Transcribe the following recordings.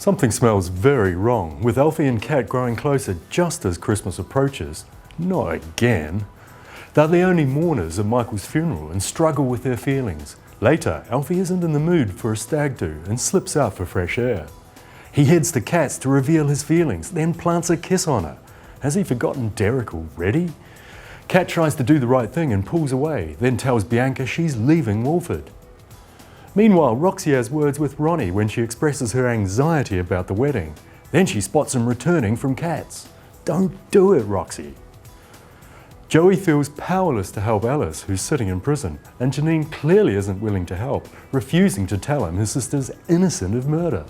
Something smells very wrong, with Alfie and Kat growing closer just as Christmas approaches. Not again. They're the only mourners at Michael's funeral and struggle with their feelings. Later, Alfie isn't in the mood for a stag do and slips out for fresh air. He heads to Kat's to reveal his feelings, then plants a kiss on her. Has he forgotten Derek already? Kat tries to do the right thing and pulls away, then tells Bianca she's leaving Wolford. Meanwhile, Roxy has words with Ronnie when she expresses her anxiety about the wedding. Then she spots him returning from Kat's. Don't do it, Roxy. Joey feels powerless to help Alice, who's sitting in prison, and Janine clearly isn't willing to help, refusing to tell him his sister's innocent of murder.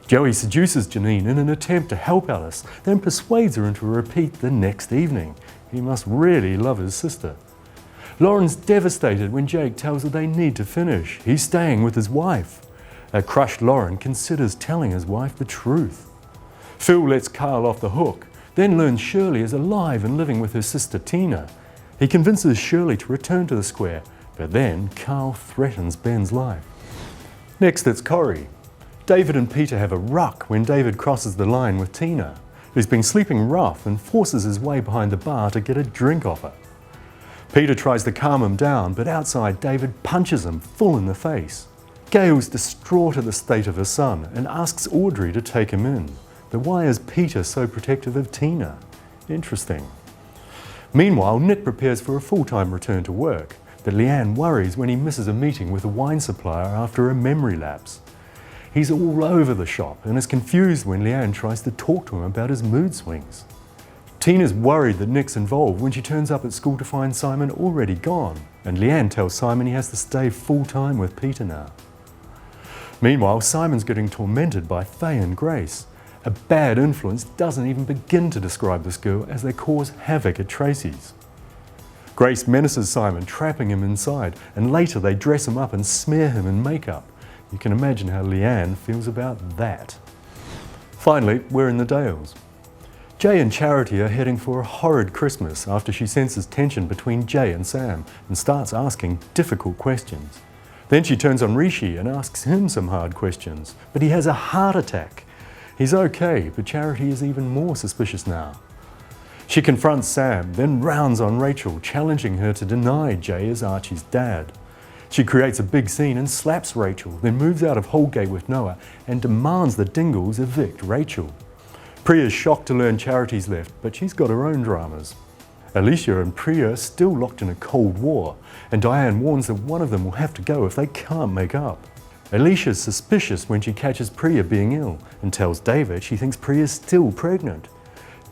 Joey seduces Janine in an attempt to help Alice, then persuades her into a repeat the next evening. He must really love his sister. Lauren's devastated when Jake tells her they need to finish. He's staying with his wife. A crushed Lauren considers telling his wife the truth. Phil lets Carl off the hook, then learns Shirley is alive and living with her sister Tina. He convinces Shirley to return to the square, but then Carl threatens Ben's life. Next it's Corrie. David and Peter have a ruck when David crosses the line with Tina, who's been sleeping rough and forces his way behind the bar to get a drink off her. Peter tries to calm him down, but outside David punches him full in the face. Gail's distraught at the state of her son and asks Audrey to take him in. But why is Peter so protective of Tina? Interesting. Meanwhile, Nick prepares for a full-time return to work, but Leanne worries when he misses a meeting with a wine supplier after a memory lapse. He's all over the shop and is confused when Leanne tries to talk to him about his mood swings. Tina's worried that Nick's involved when she turns up at school to find Simon already gone, and Leanne tells Simon he has to stay full-time with Peter now. Meanwhile, Simon's getting tormented by Faye and Grace. A bad influence doesn't even begin to describe this girl as they cause havoc at Tracy's. Grace menaces Simon, trapping him inside, and later they dress him up and smear him in makeup. You can imagine how Leanne feels about that. Finally, we're in the Dales. Jay and Charity are heading for a horrid Christmas after she senses tension between Jay and Sam and starts asking difficult questions. Then she turns on Rishi and asks him some hard questions, but he has a heart attack. He's okay, but Charity is even more suspicious now. She confronts Sam, then rounds on Rachel, challenging her to deny Jay is Archie's dad. She creates a big scene and slaps Rachel, then moves out of Holgate with Noah and demands the Dingles evict Rachel. Priya's shocked to learn Charity's left, but she's got her own dramas. Alicia and Priya are still locked in a cold war, and Diane warns that one of them will have to go if they can't make up. Alicia's suspicious when she catches Priya being ill and tells David she thinks Priya's still pregnant.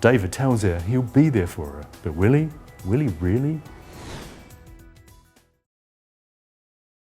David tells her he'll be there for her, but will he? Will he really?